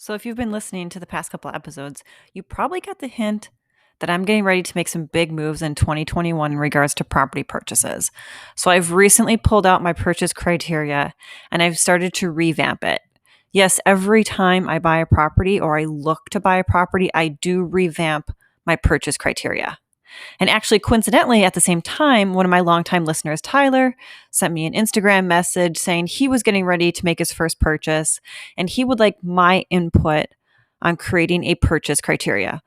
So, if you've been listening to the past couple of episodes, you probably got the hint that I'm getting ready to make some big moves in 2021 in regards to property purchases. So, I've recently pulled out my purchase criteria and I've started to revamp it. Yes, every time I buy a property or I look to buy a property, I do revamp my purchase criteria. And actually, coincidentally, at the same time, one of my longtime listeners, Tyler, sent me an Instagram message saying he was getting ready to make his first purchase and he would like my input on creating a purchase criteria.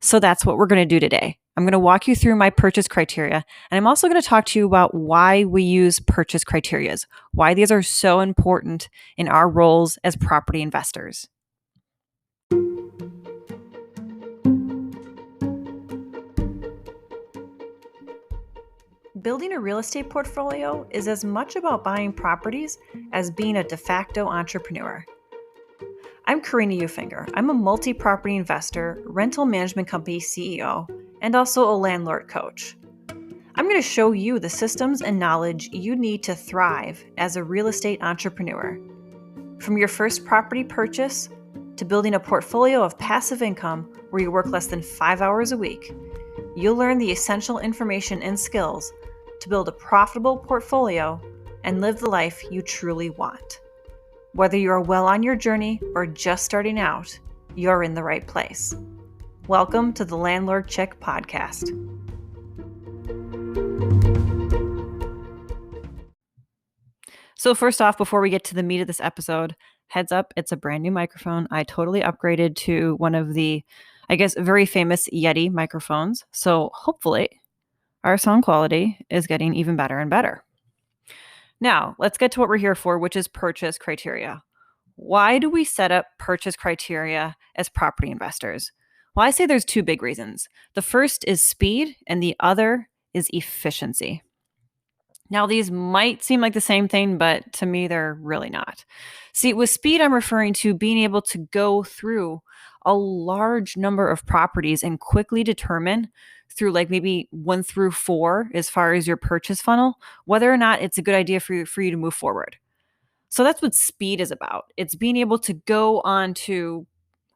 So that's what we're going to do today. I'm going to walk you through my purchase criteria, and I'm also going to talk to you about why we use purchase criterias, why these are so important in our roles as property investors. Building a real estate portfolio is as much about buying properties as being a de facto entrepreneur. I'm Karina Ufinger. I'm a multi-property investor, rental management company CEO, and also a landlord coach. I'm going to show you the systems and knowledge you need to thrive as a real estate entrepreneur. From your first property purchase to building a portfolio of passive income where you work less than 5 hours a week, you'll learn the essential information and skills to build a profitable portfolio and live the life you truly want. Whether you're well on your journey or just starting out, you're in the right place. Welcome to the Landlord Chick podcast. So first off, before we get to the meat of this episode, heads up, it's a brand new microphone. I totally upgraded to one of the, very famous Yeti microphones. So hopefully our sound quality is getting even better and better. Now, let's get to what we're here for, which is purchase criteria. Why do we set up purchase criteria as property investors? Well, I say there's two big reasons. The first is speed, and the other is efficiency. Now, these might seem like the same thing, but to me, they're really not. See, with speed, I'm referring to being able to go through a large number of properties and quickly determine through like maybe 1 through 4 as far as your purchase funnel, whether or not it's a good idea for you to move forward. So that's what speed is about. It's being able to go on to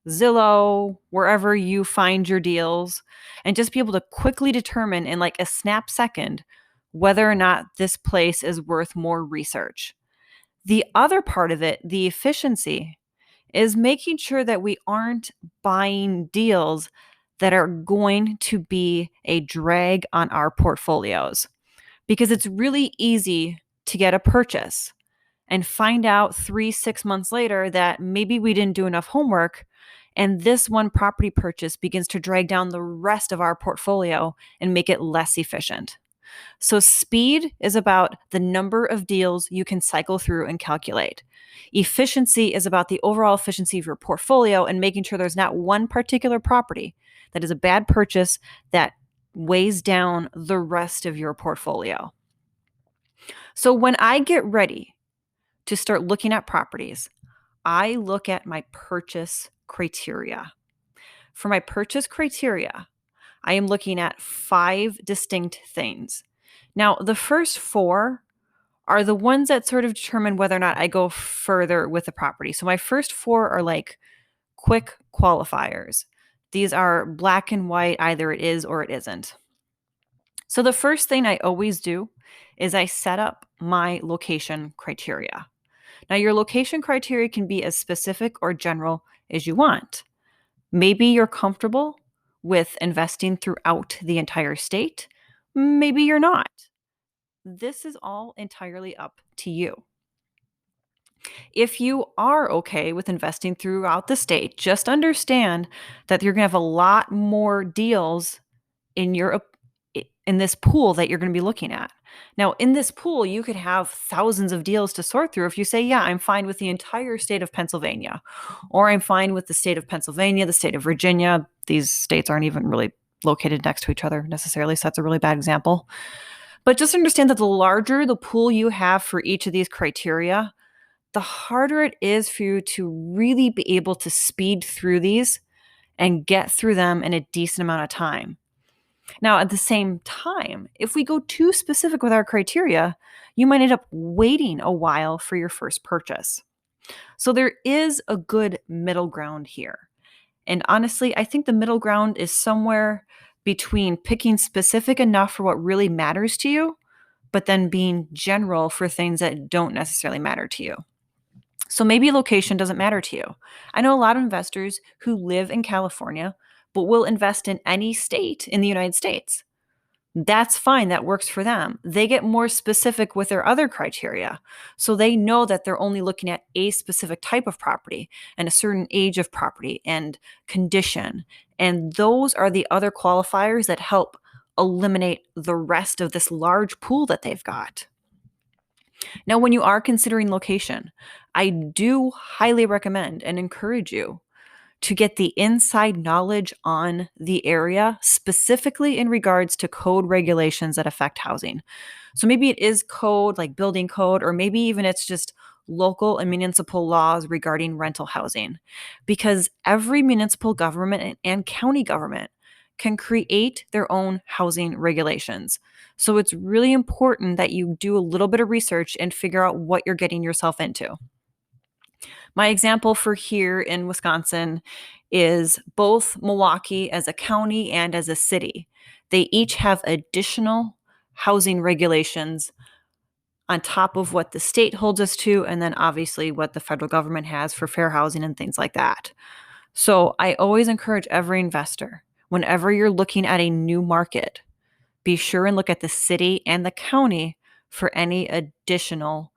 Zillow, wherever you find your deals, and just be able to quickly determine in like a snap second whether or not this place is worth more research. The other part of it, the efficiency, is making sure that we aren't buying deals that are going to be a drag on our portfolios. Because it's really easy to get a purchase and find out 3-6 months later that maybe we didn't do enough homework, and this one property purchase begins to drag down the rest of our portfolio and make it less efficient. So speed is about the number of deals you can cycle through and calculate. Efficiency is about the overall efficiency of your portfolio and making sure there's not one particular property that is a bad purchase that weighs down the rest of your portfolio. So when I get ready to start looking at properties, I look at my purchase criteria. For my purchase criteria, I am looking at 5 distinct things. Now, the first 4 are the ones that sort of determine whether or not I go further with the property. So my first 4 are like quick qualifiers. These are black and white, either it is or it isn't. So the first thing I always do is I set up my location criteria. Now, your location criteria can be as specific or general as you want. Maybe you're comfortable with investing throughout the entire state. Maybe you're not. This is all entirely up to you. If you are okay with investing throughout the state, just understand that you're going to have a lot more deals in this pool that you're going to be looking at. Now, in this pool, you could have thousands of deals to sort through if you say, yeah, I'm fine with the entire state of Pennsylvania, or I'm fine with the state of Pennsylvania, the state of Virginia. These states aren't even really located next to each other necessarily, so that's a really bad example. But just understand that the larger the pool you have for each of these criteria, the harder it is for you to really be able to speed through these and get through them in a decent amount of time. Now, at the same time, if we go too specific with our criteria, you might end up waiting a while for your first purchase. So there is a good middle ground here. And honestly, I think the middle ground is somewhere between picking specific enough for what really matters to you, but then being general for things that don't necessarily matter to you. So maybe location doesn't matter to you. I know a lot of investors who live in California, but will invest in any state in the United States. That's fine. That works for them. They get more specific with their other criteria. So they know that they're only looking at a specific type of property and a certain age of property and condition. And those are the other qualifiers that help eliminate the rest of this large pool that they've got. Now, when you are considering location, I do highly recommend and encourage you to get the inside knowledge on the area, specifically in regards to code regulations that affect housing. So maybe it is code like building code, or maybe even it's just local and municipal laws regarding rental housing, because every municipal government and county government can create their own housing regulations. So it's really important that you do a little bit of research and figure out what you're getting yourself into. My example for here in Wisconsin is both Milwaukee as a county and as a city. They each have additional housing regulations on top of what the state holds us to, and then obviously what the federal government has for fair housing and things like that. So I always encourage every investor, whenever you're looking at a new market, be sure and look at the city and the county for any additional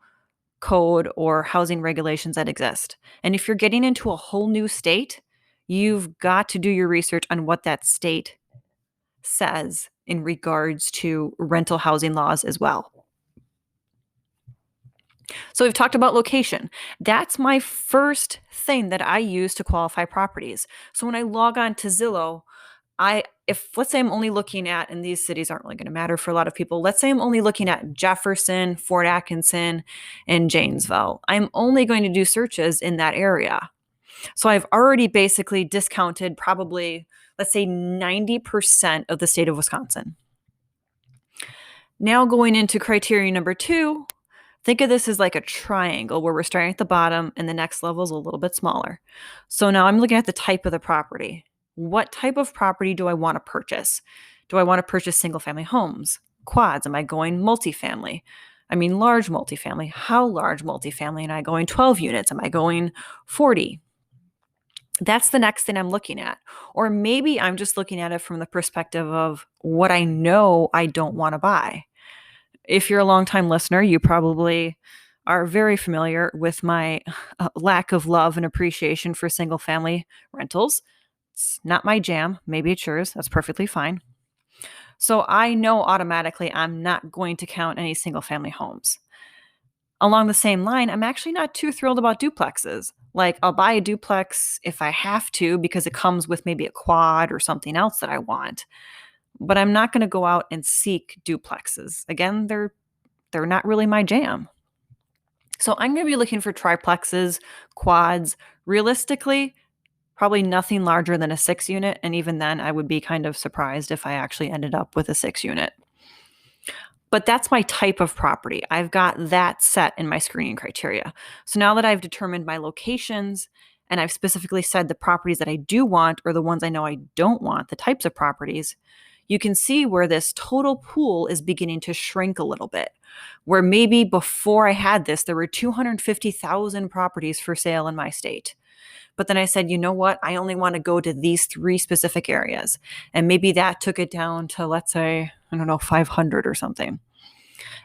code or housing regulations that exist. And if you're getting into a whole new state, you've got to do your research on what that state says in regards to rental housing laws as well. So we've talked about location. That's my first thing that I use to qualify properties. So when I log on to Zillow, if let's say I'm only looking at, and these cities aren't really going to matter for a lot of people, let's say I'm only looking at Jefferson, Fort Atkinson, and Janesville. I'm only going to do searches in that area. So I've already basically discounted probably, let's say 90% of the state of Wisconsin. Now going into criteria number 2, think of this as like a triangle where we're starting at the bottom and the next level is a little bit smaller. So now I'm looking at the type of the property. What type of property do I want to purchase? Do I want to purchase single family homes, quads? Am I going multifamily? I mean, large multifamily. How large multifamily? Am I going 12 units? Am I going 40? That's the next thing I'm looking at. Or maybe I'm just looking at it from the perspective of what I know I don't want to buy. If you're a longtime listener, you probably are very familiar with my lack of love and appreciation for single family rentals. It's not my jam. Maybe it's yours. That's perfectly fine. So I know automatically I'm not going to count any single family homes. Along the same line, I'm actually not too thrilled about duplexes. Like, I'll buy a duplex if I have to because it comes with maybe a quad or something else that I want. But I'm not going to go out and seek duplexes. Again, they're not really my jam. So I'm going to be looking for triplexes, quads. Realistically, probably nothing larger than a 6 unit. And even then, I would be kind of surprised if I actually ended up with a 6 unit. But that's my type of property. I've got that set in my screening criteria. So now that I've determined my locations and I've specifically said the properties that I do want or the ones I know I don't want, the types of properties, you can see where this total pool is beginning to shrink a little bit. Where maybe before I had this, there were 250,000 properties for sale in my state. But then I said, you know what? I only want to go to these 3 specific areas. And maybe that took it down to, let's say, 500 or something.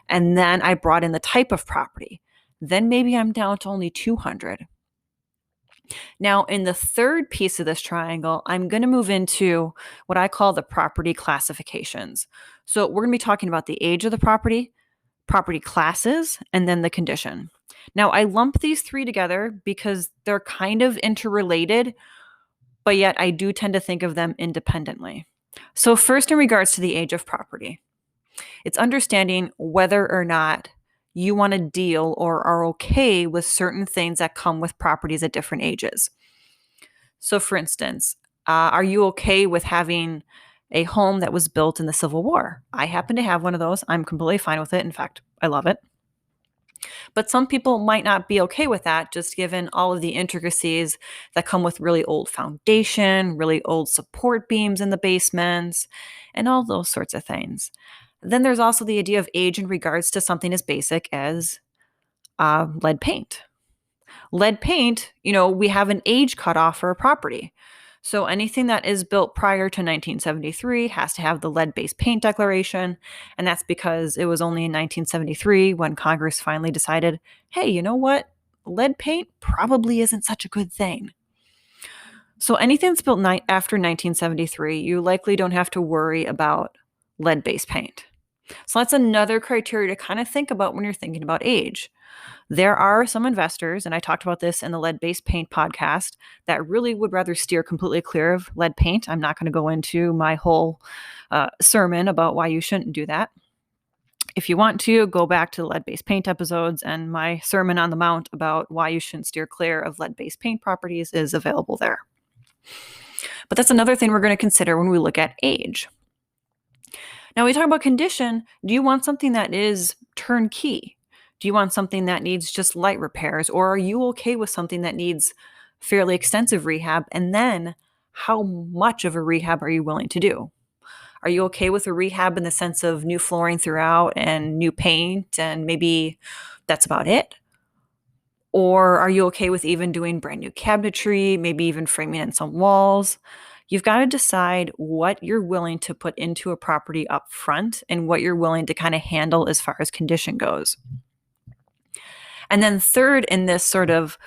And then I brought in the type of property. Then maybe I'm down to only 200. Now, in the third piece of this triangle, I'm going to move into what I call the property classifications. So we're going to be talking about the age of the property classes, and then the condition. Now, I lump these 3 together because they're kind of interrelated, but yet I do tend to think of them independently. So first, in regards to the age of property, it's understanding whether or not you want to deal or are okay with certain things that come with properties at different ages. So for instance, are you okay with having a home that was built in the Civil War? I happen to have one of those. I'm completely fine with it. In fact, I love it. But some people might not be okay with that, just given all of the intricacies that come with really old foundation, really old support beams in the basements, and all those sorts of things. Then there's also the idea of age in regards to something as basic as lead paint. Lead paint, we have an age cutoff for a property. So anything that is built prior to 1973 has to have the lead-based paint declaration, and that's because it was only in 1973 when Congress finally decided, hey, you know what? Lead paint probably isn't such a good thing. So anything that's built after 1973, you likely don't have to worry about lead-based paint. So that's another criteria to kind of think about when you're thinking about age. There are some investors, and I talked about this in the lead-based paint podcast, that really would rather steer completely clear of lead paint. I'm not going to go into my whole sermon about why you shouldn't do that. If you want to, go back to the lead-based paint episodes, and my sermon on the Mount about why you shouldn't steer clear of lead-based paint properties is available there. But that's another thing we're going to consider when we look at age. Now, we talk about condition. Do you want something that is turnkey? Do you want something that needs just light repairs, or are you okay with something that needs fairly extensive rehab? And then how much of a rehab are you willing to do? Are you okay with a rehab in the sense of new flooring throughout and new paint, and maybe that's about it? Or are you okay with even doing brand new cabinetry, maybe even framing in some walls? You've got to decide what you're willing to put into a property up front and what you're willing to kind of handle as far as condition goes. And then third in this sort of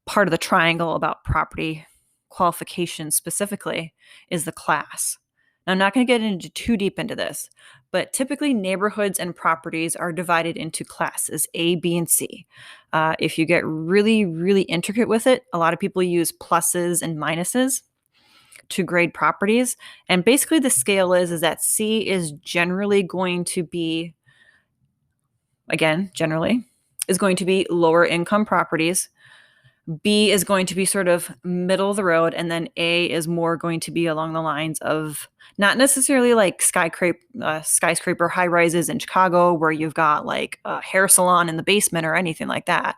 part of the triangle about property qualifications specifically is the class. Now, I'm not going to get into too deep into this, but typically neighborhoods and properties are divided into classes A, B, and C. If you get really, really intricate with it, a lot of people use pluses and minuses to grade properties. And basically the scale is that C is generally going to be, again, generally, is going to be lower income properties. B is going to be sort of middle of the road. And then A is more going to be along the lines of not necessarily like skyscraper high rises in Chicago where you've got like a hair salon in the basement or anything like that.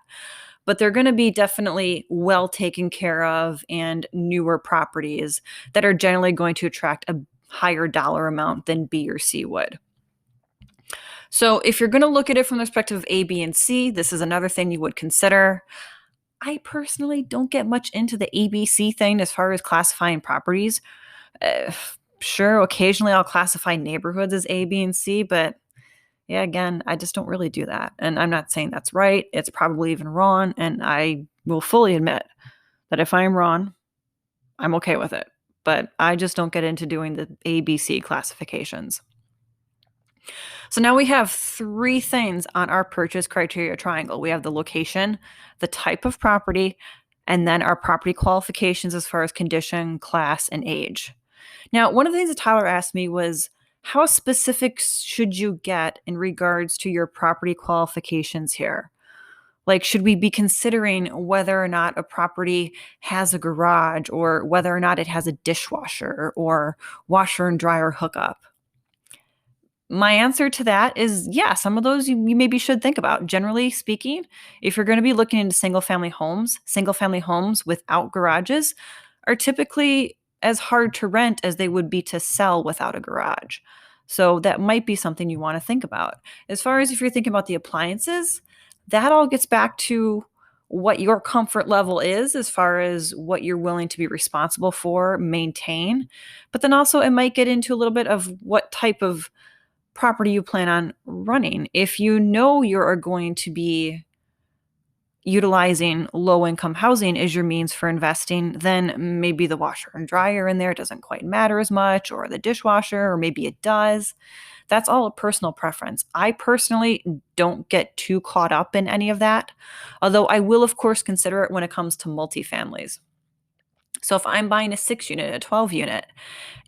But they're going to be definitely well taken care of and newer properties that are generally going to attract a higher dollar amount than B or C would. So if you're going to look at it from the perspective of A, B, and C, this is another thing you would consider. I personally don't get much into the ABC thing as far as classifying properties. Sure, occasionally I'll classify neighborhoods as A, B, and C, but yeah, again, I just don't really do that. And I'm not saying that's right. It's probably even wrong. And I will fully admit that if I'm wrong, I'm okay with it. But I just don't get into doing the ABC classifications. So now we have three things on our purchase criteria triangle. We have the location, the type of property, and then our property qualifications as far as condition, class, and age. Now, one of the things that Tyler asked me was, how specific should you get in regards to your property qualifications here? Like, should we be considering whether or not a property has a garage or whether or not it has a dishwasher or washer and dryer hookup? My answer to that is yes, some of those you maybe should think about. Generally speaking, if you're going to be looking into single family homes without garages are typically as hard to rent as they would be to sell without a garage. So that might be something you want to think about. As far as if you're thinking about the appliances, that all gets back to what your comfort level is as far as what you're willing to be responsible for, maintain. But then also it might get into a little bit of what type of property you plan on running. If you know you are going to be utilizing low income housing as your means for investing, then maybe the washer and dryer in there doesn't quite matter as much, or the dishwasher, or maybe it does. That's all a personal preference. I personally don't get too caught up in any of that, although I will, of course, consider it when it comes to multifamilies. So if I'm buying a 6 unit, a 12 unit,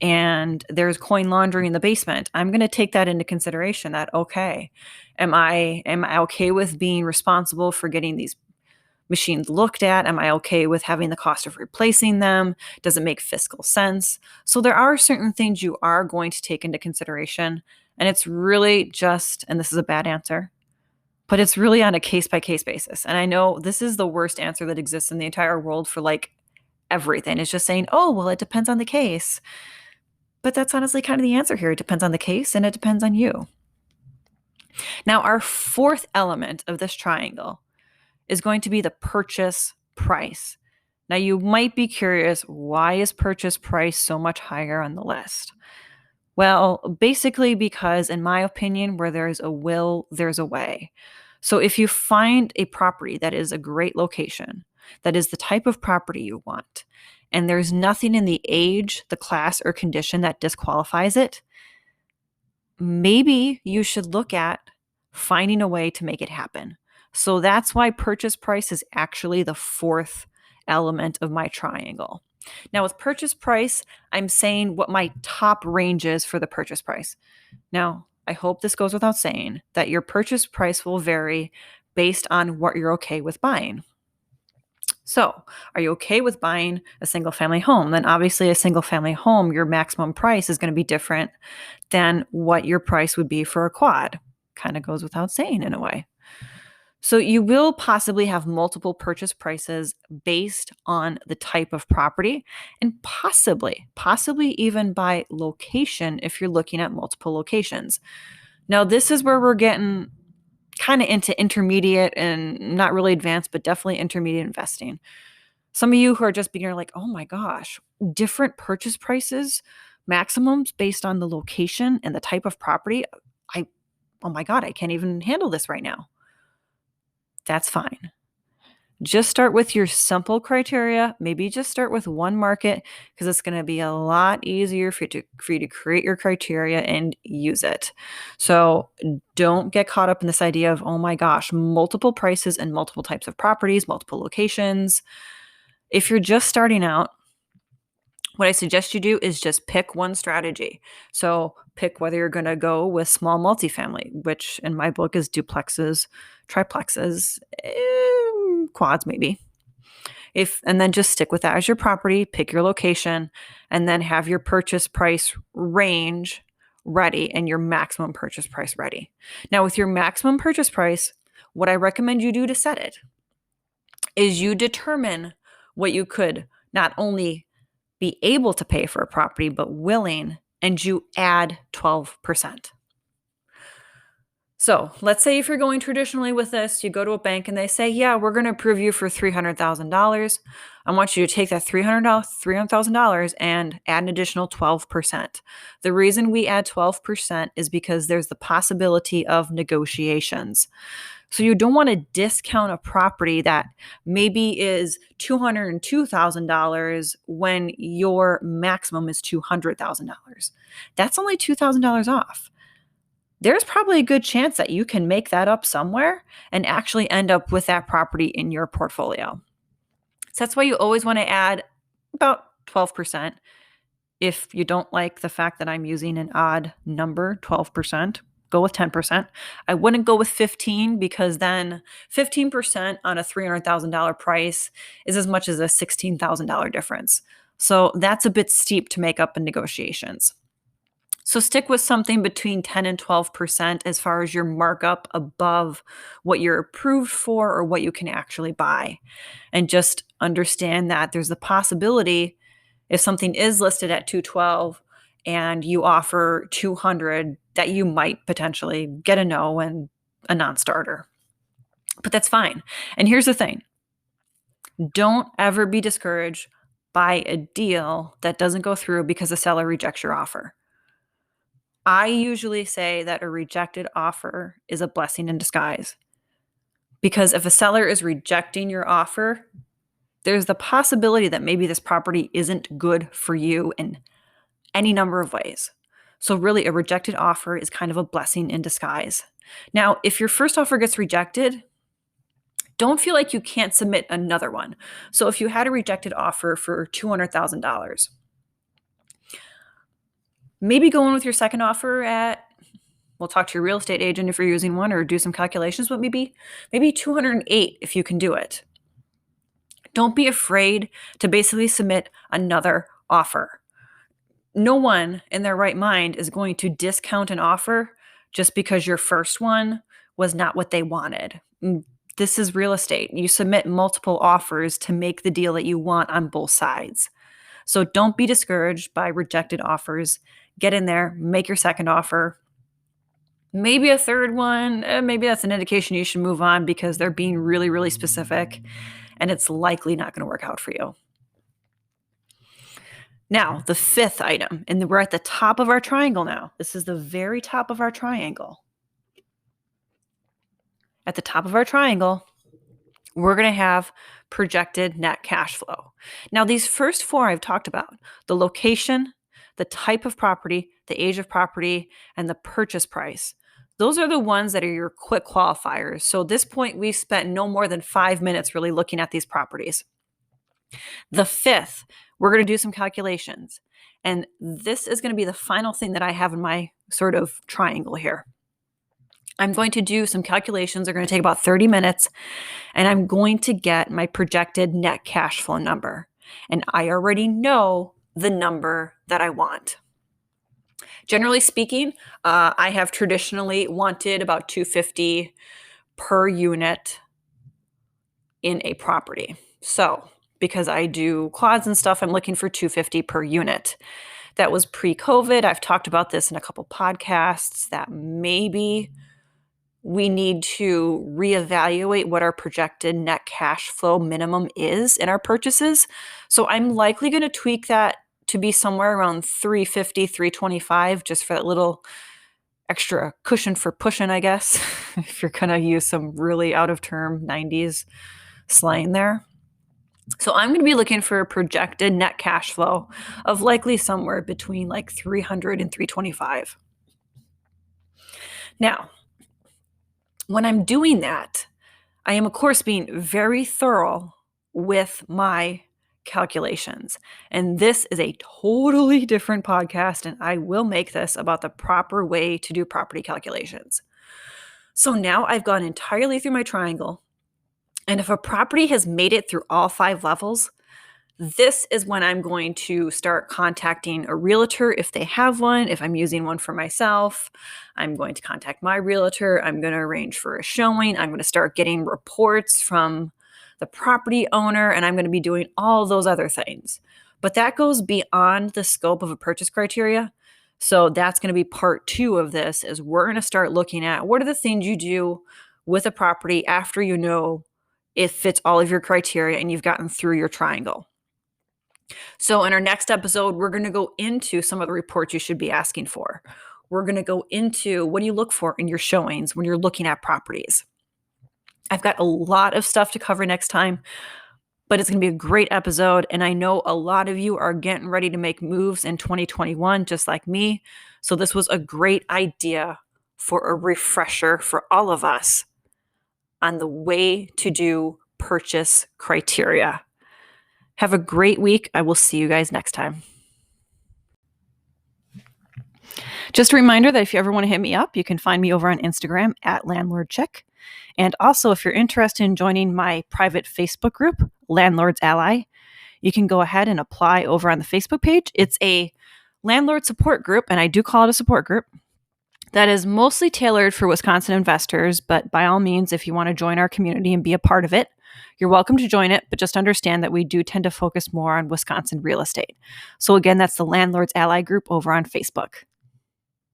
and there's coin laundry in the basement, I'm going to take that into consideration that, okay, am I okay with being responsible for getting these machines looked at? Am I okay with having the cost of replacing them? Does it make fiscal sense? So there are certain things you are going to take into consideration. And it's really just, and this is a bad answer, but it's really on a case by case basis. And I know this is the worst answer that exists in the entire world for like everything. It's just saying, oh, well, it depends on the case. But that's honestly kind of the answer here. It depends on the case and it depends on you. Now, our fourth element of this triangle is going to be the purchase price. Now, you might be curious, why is purchase price so much higher on the list? Well, basically because, in my opinion, where there's a will, there's a way. So if you find a property that is a great location, that is the type of property you want, and there's nothing in the age, the class, or condition that disqualifies it, maybe you should look at finding a way to make it happen. So that's why purchase price is actually the fourth element of my triangle. Now, with purchase price, I'm saying what my top range is for the purchase price. Now, I hope this goes without saying that your purchase price will vary based on what you're okay with buying. So, are you okay with buying a single family home? Then obviously a single family home, your maximum price is going to be different than what your price would be for a quad. Kind of goes without saying in a way. So you will possibly have multiple purchase prices based on the type of property and possibly even by location if you're looking at multiple locations. Now, this is where we're getting kind of into intermediate and not really advanced, but definitely intermediate investing. Some of you who are just beginner, like, oh my gosh, different purchase prices, maximums based on the location and the type of property. Oh my God, I can't even handle this right now. That's fine. Just start with your simple criteria. Maybe just start with one market because it's going to be a lot easier for you to create your criteria and use it. So don't get caught up in this idea of, oh my gosh, multiple prices and multiple types of properties, multiple locations. If you're just starting out, what I suggest you do is just pick one strategy. So pick whether you're going to go with small multifamily, which in my book is duplexes, triplexes, quads maybe. And then just stick with that as your property, pick your location, and then have your purchase price range ready and your maximum purchase price ready. Now, with your maximum purchase price, what I recommend you do to set it is you determine what you could not only be able to pay for a property, but willing, and you add 12%. So let's say if you're going traditionally with this, you go to a bank and they say, yeah, we're going to approve you for $300,000. I want you to take that $300,000 and add an additional 12%. The reason we add 12% is because there's the possibility of negotiations. So you don't want to discount a property that maybe is $202,000 when your maximum is $200,000. That's only $2,000 off. There's probably a good chance that you can make that up somewhere and actually end up with that property in your portfolio. So that's why you always want to add about 12%. If you don't like the fact that I'm using an odd number, 12%, go with 10%. I wouldn't go with 15 because then 15% on a $300,000 price is as much as a $16,000 difference. So that's a bit steep to make up in negotiations. So stick with something between 10 and 12% as far as your markup above what you're approved for or what you can actually buy. And just understand that there's the possibility if something is listed at 212 and you offer 200 that you might potentially get a no and a non-starter. But that's fine. And here's the thing. Don't ever be discouraged by a deal that doesn't go through because the seller rejects your offer. I usually say that a rejected offer is a blessing in disguise. Because if a seller is rejecting your offer, there's the possibility that maybe this property isn't good for you in any number of ways. So really, a rejected offer is kind of a blessing in disguise. Now, if your first offer gets rejected, don't feel like you can't submit another one. So if you had a rejected offer for $200,000, maybe go in with your second offer at, we'll talk to your real estate agent if you're using one or do some calculations, but maybe 208 if you can do it. Don't be afraid to basically submit another offer. No one in their right mind is going to discount an offer just because your first one was not what they wanted. This is real estate. You submit multiple offers to make the deal that you want on both sides. So don't be discouraged by rejected offers. Get in there, make your second offer. Maybe a third one, maybe that's an indication you should move on because they're being really, really specific and it's likely not going to work out for you. Now, the fifth item, and we're at the top of our triangle now. This is the very top of our triangle. At the top of our triangle, we're going to have projected net cash flow. Now, these first four I've talked about, the location, the type of property, the age of property, and the purchase price. Those are the ones that are your quick qualifiers. So at this point, we've spent no more than 5 minutes really looking at these properties. The fifth, we're going to do some calculations. And this is going to be the final thing that I have in my sort of triangle here. I'm going to do some calculations. They're going to take about 30 minutes, and I'm going to get my projected net cash flow number. And I already know the number that I want. Generally speaking, I have traditionally wanted about $250 per unit in a property. So because I do quads and stuff, I'm looking for $250 per unit. That was pre-COVID. I've talked about this in a couple podcasts that maybe we need to reevaluate what our projected net cash flow minimum is in our purchases. So I'm likely going to tweak that to be somewhere around $350, $325, just for that little extra cushion for pushing, I guess, if you're going to use some really out of term 90s slang there. So I'm going to be looking for a projected net cash flow of likely somewhere between like 300 and 325. Now, when I'm doing that, I am, of course, being very thorough with my calculations. And this is a totally different podcast, and I will make this about the proper way to do property calculations. So now I've gone entirely through my triangle. And if a property has made it through all 5 levels, this is when I'm going to start contacting a realtor if they have one. If I'm using one for myself, I'm going to contact my realtor. I'm going to arrange for a showing. I'm going to start getting reports from the property owner, and I'm going to be doing all those other things. But that goes beyond the scope of a purchase criteria. So that's going to be part 2 of this, is we're going to start looking at what are the things you do with a property after you know it fits all of your criteria and you've gotten through your triangle. So in our next episode, we're going to go into some of the reports you should be asking for. We're going to go into what do you look for in your showings when you're looking at properties. I've got a lot of stuff to cover next time, but it's going to be a great episode. And I know a lot of you are getting ready to make moves in 2021, just like me. So this was a great idea for a refresher for all of us on the way to do purchase criteria. Have a great week. I will see you guys next time. Just a reminder that if you ever want to hit me up, you can find me over on Instagram at LandlordChick. And also, if you're interested in joining my private Facebook group, Landlord's Ally, you can go ahead and apply over on the Facebook page. It's a landlord support group, and I do call it a support group, that is mostly tailored for Wisconsin investors. But by all means, if you want to join our community and be a part of it, you're welcome to join it, but just understand that we do tend to focus more on Wisconsin real estate. So again, that's the Landlord's Ally group over on Facebook.